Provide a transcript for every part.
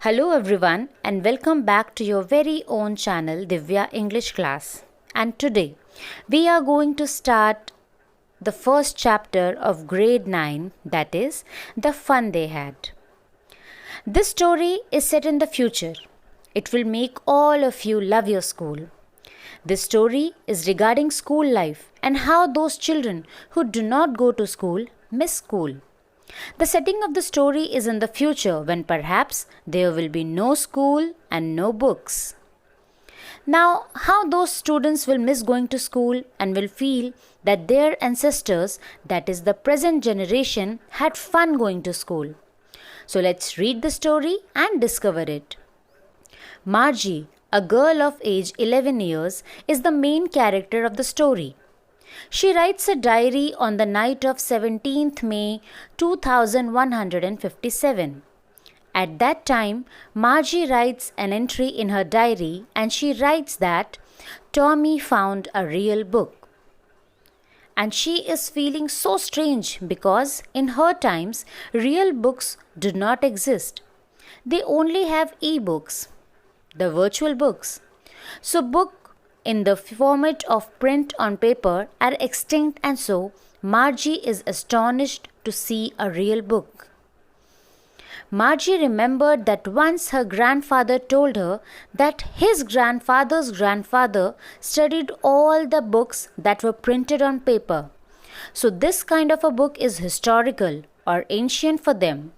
Hello everyone and welcome back to your very own channel Divya English Class. And today we are going to start the first chapter of grade 9, that is The Fun They Had. This story is set in the future. It will make all of you love your school. This story is regarding school life and how those children who do not go to school miss school. The setting of the story is in the future when perhaps there will be no school and no books. Now, how those students will miss going to school and will feel that their ancestors, that is the present generation, had fun going to school. So let's read the story and discover it. Margie, a girl of age 11 years, is the main character of the story. She writes a diary on the night of 17th May 2157. At that time, Margie writes an entry in her diary and she writes that Tommy found a real book. And she is feeling so strange because in her times, real books do not exist. They only have e-books, the virtual books. So books in the format of print on paper are extinct, and so Margie is astonished to see a real book. Margie remembered that once her grandfather told her that his grandfather's grandfather studied all the books that were printed on paper. So this kind of a book is historical or ancient for them.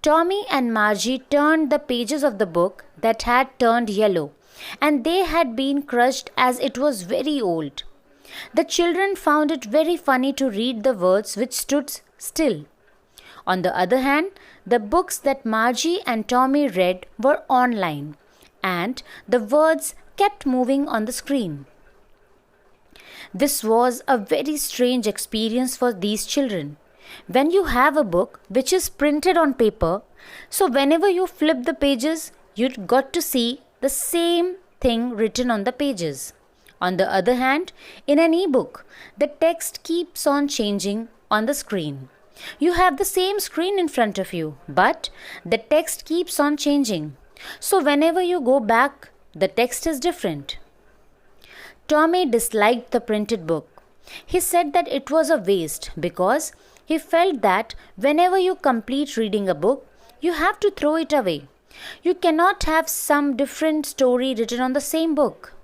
Tommy and Margie turned the pages of the book that had turned yellow, and they had been crushed as it was very old. The children found it very funny to read the words which stood still. On the other hand, the books that Margie and Tommy read were online, and the words kept moving on the screen. This was a very strange experience for these children. When you have a book which is printed on paper, so whenever you flip the pages, you got to see the same thing written on the pages. On the other hand, in an e-book, the text keeps on changing on the screen. You have the same screen in front of you, but the text keeps on changing. So whenever you go back, the text is different. Tommy disliked the printed book. He said that it was a waste because he felt that whenever you complete reading a book, you have to throw it away. You cannot have some different story written on the same book.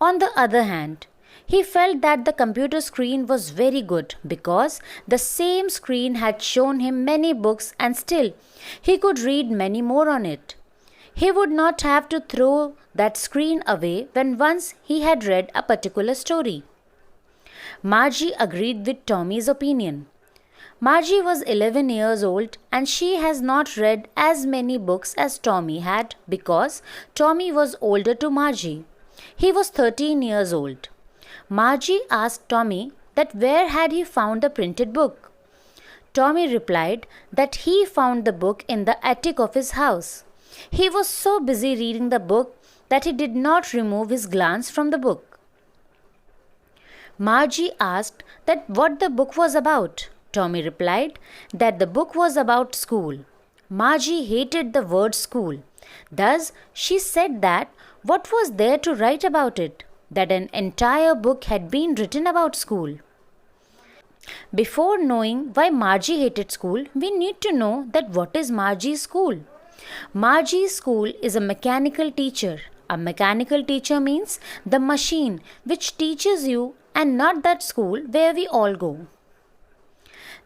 On the other hand, he felt that the computer screen was very good because the same screen had shown him many books and still he could read many more on it. He would not have to throw that screen away when once he had read a particular story. Margie agreed with Tommy's opinion. Margie was 11 years old and she has not read as many books as Tommy had because Tommy was older to Margie. He was 13 years old. Margie asked Tommy that where had he found the printed book. Tommy replied that he found the book in the attic of his house. He was so busy reading the book that he did not remove his glance from the book. Margie asked that what the book was about. Tommy replied that the book was about school. Margie hated the word school. Thus, she said that what was there to write about it? That an entire book had been written about school. Before knowing why Margie hated school, we need to know that what is Margie's school. Margie's school is a mechanical teacher. A mechanical teacher means the machine which teaches you and not that school where we all go.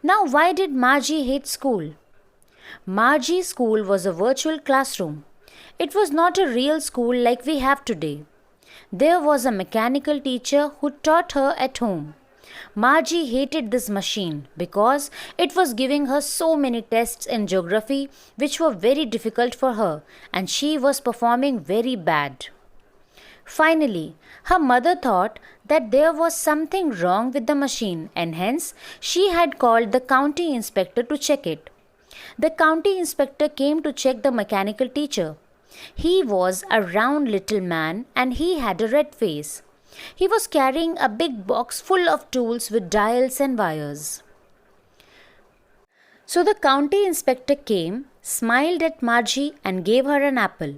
Now, why did Margie hate school? Margie's school was a virtual classroom. It was not a real school like we have today. There was a mechanical teacher who taught her at home. Margie hated this machine because it was giving her so many tests in geography which were very difficult for her and she was performing very bad. Finally, her mother thought that there was something wrong with the machine and hence she had called the county inspector to check it. The county inspector came to check the mechanical teacher. He was a round little man and he had a red face. He was carrying a big box full of tools with dials and wires. So the county inspector came smiled at Margie and gave her an apple.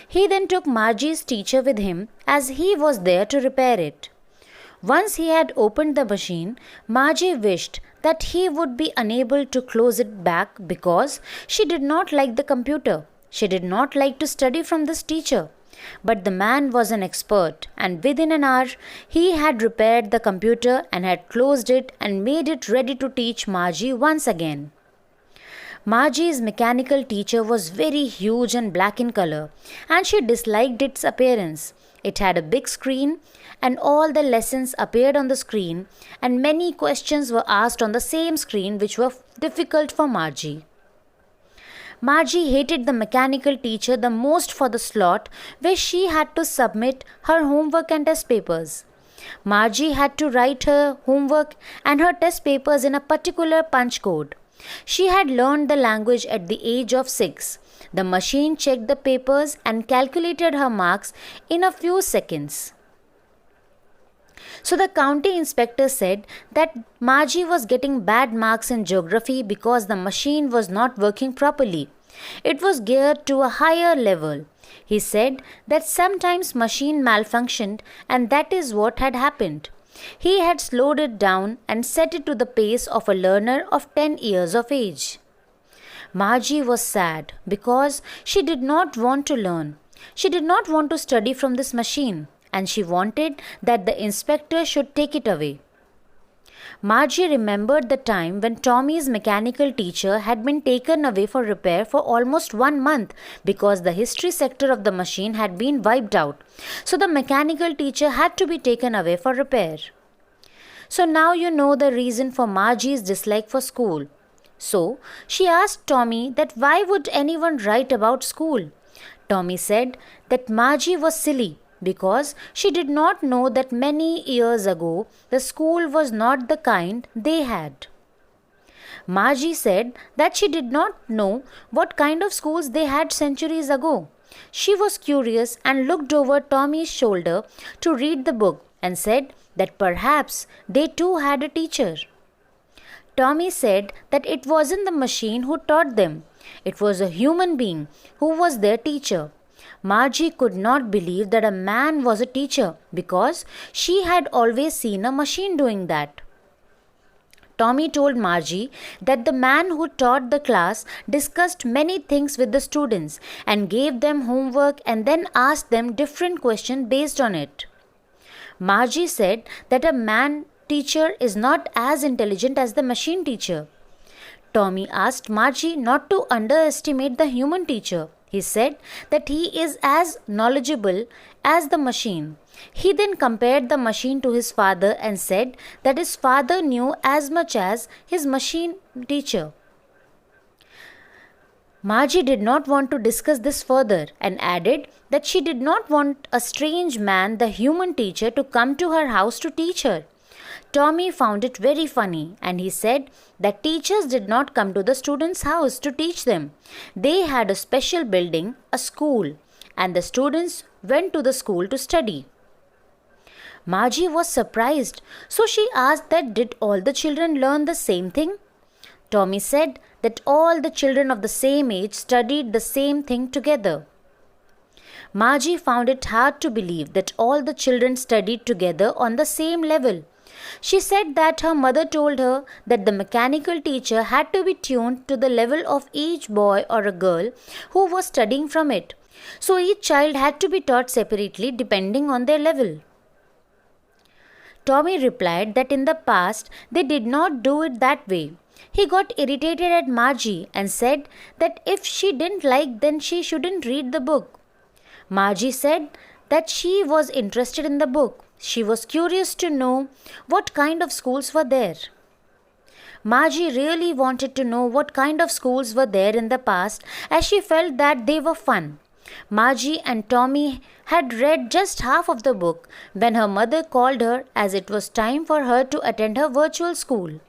He then took Margie's teacher with him as he was there to repair it. Once he had opened the machine, Margie wished that he would be unable to close it back because she did not like the computer. She did not like to study from this teacher. But the man was an expert, and within an hour he had repaired the computer and had closed it and made it ready to teach Margie once again. Margie's mechanical teacher was very huge and black in color, and she disliked its appearance. It had a big screen, and all the lessons appeared on the screen, and many questions were asked on the same screen which were difficult for Margie. Margie hated the mechanical teacher the most for the slot where she had to submit her homework and test papers. Margie had to write her homework and her test papers in a particular punch code. She had learned the language at the age of 6. The machine checked the papers and calculated her marks in a few seconds. So the county inspector said that Margie was getting bad marks in geography because the machine was not working properly. It was geared to a higher level. He said that sometimes machine malfunctioned, and that is what had happened. He had slowed it down and set it to the pace of a learner of 10 years of age. Margie was sad because she did not want to learn. She did not want to study from this machine, and she wanted that the inspector should take it away. Margie remembered the time when Tommy's mechanical teacher had been taken away for repair for almost 1 month because the history sector of the machine had been wiped out. So the mechanical teacher had to be taken away for repair. So now you know the reason for Margie's dislike for school. So she asked Tommy that why would anyone write about school? Tommy said that Margie was silly because she did not know that many years ago the school was not the kind they had. Margie said that she did not know what kind of schools they had centuries ago. She was curious and looked over Tommy's shoulder to read the book and said that perhaps they too had a teacher. Tommy said that it wasn't the machine who taught them. It was a human being who was their teacher. Margie could not believe that a man was a teacher because she had always seen a machine doing that. Tommy told Margie that the man who taught the class discussed many things with the students and gave them homework and then asked them different questions based on it. Margie said that a man teacher is not as intelligent as the machine teacher. Tommy asked Margie not to underestimate the human teacher. He said that he is as knowledgeable as the machine. He then compared the machine to his father and said that his father knew as much as his machine teacher. Margie did not want to discuss this further and added that she did not want a strange man, the human teacher, to come to her house to teach her. Tommy found it very funny and he said that teachers did not come to the students' house to teach them. They had a special building, a school, and the students went to the school to study. Margie was surprised, so she asked that did all the children learn the same thing? Tommy said that all the children of the same age studied the same thing together. Margie found it hard to believe that all the children studied together on the same level. She said that her mother told her that the mechanical teacher had to be tuned to the level of each boy or a girl who was studying from it. So each child had to be taught separately depending on their level. Tommy replied that in the past they did not do it that way. He got irritated at Margie and said that if she didn't like, then she shouldn't read the book. Margie said that she was interested in the book. She was curious to know what kind of schools were there. Margie really wanted to know what kind of schools were there in the past as she felt that they were fun. Margie and Tommy had read just half of the book when her mother called her as it was time for her to attend her virtual school.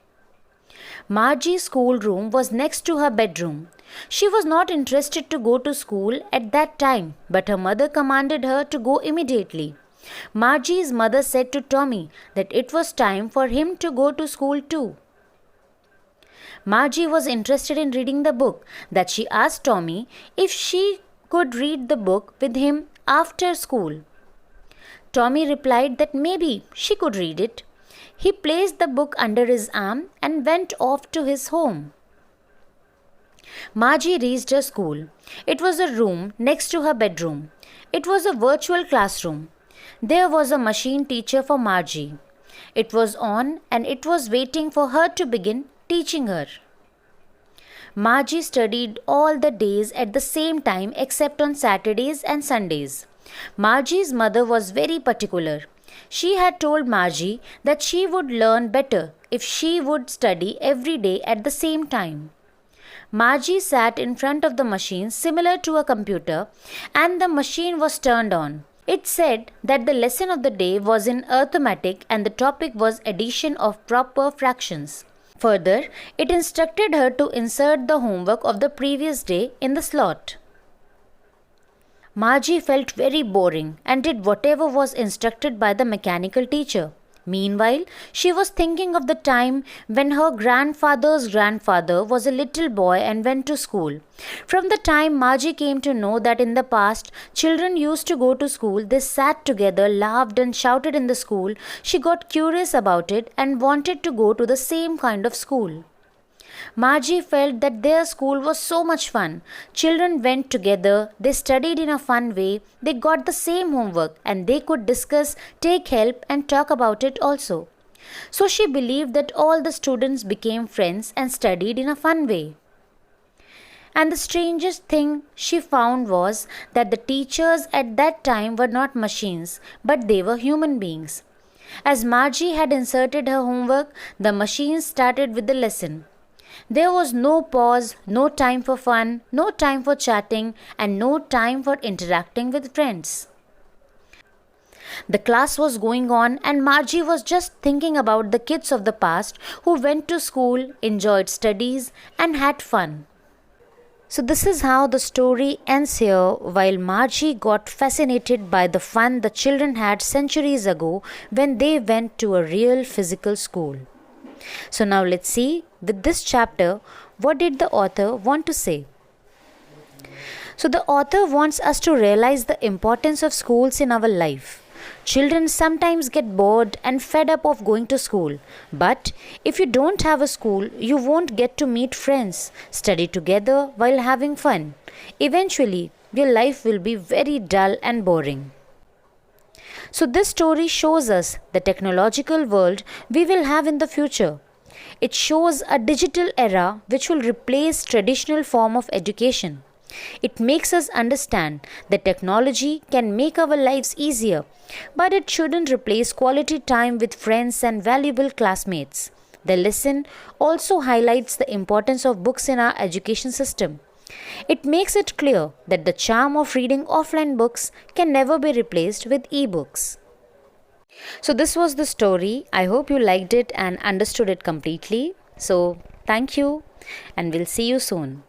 Margie's schoolroom was next to her bedroom. She was not interested to go to school at that time, but her mother commanded her to go immediately. Margie's mother said to Tommy that it was time for him to go to school too. Margie was interested in reading the book that she asked Tommy if she could read the book with him after school. Tommy replied that maybe she could read it. He placed the book under his arm and went off to his home. Margie reached her school. It was a room next to her bedroom. It was a virtual classroom. There was a machine teacher for Margie. It was on and it was waiting for her to begin teaching her. Margie studied all the days at the same time except on Saturdays and Sundays. Margie's mother was very particular. She had told Margie that she would learn better if she would study every day at the same time. Margie sat in front of the machine similar to a computer, and the machine was turned on. It said that the lesson of the day was in arithmetic and the topic was addition of proper fractions. Further, it instructed her to insert the homework of the previous day in the slot. Margie felt very boring and did whatever was instructed by the mechanical teacher. Meanwhile, she was thinking of the time when her grandfather's grandfather was a little boy and went to school. From the time Margie came to know that in the past children used to go to school, they sat together, laughed and shouted in the school, she got curious about it and wanted to go to the same kind of school. Margie felt that their school was so much fun. Children went together, they studied in a fun way, they got the same homework and they could discuss, take help and talk about it also. So she believed that all the students became friends and studied in a fun way. And the strangest thing she found was that the teachers at that time were not machines, but they were human beings. As Margie had inserted her homework, the machine started with the lesson. There was no pause, no time for fun, no time for chatting, and no time for interacting with friends. The class was going on, and Margie was just thinking about the kids of the past who went to school, enjoyed studies, and had fun. So, this is how the story ends here, while Margie got fascinated by the fun the children had centuries ago when they went to a real physical school. So now let's see with this chapter what did the author want to say. So the author wants us to realize the importance of schools in our life. Children sometimes get bored and fed up of going to school. But if you don't have a school, you won't get to meet friends, study together while having fun. Eventually, your life will be very dull and boring. So this story shows us the technological world we will have in the future. It shows a digital era which will replace traditional form of education. It makes us understand that technology can make our lives easier, but it shouldn't replace quality time with friends and valuable classmates. The lesson also highlights the importance of books in our education system. It makes it clear that the charm of reading offline books can never be replaced with e-books. So this was the story. I hope you liked it and understood it completely. So thank you and we'll see you soon.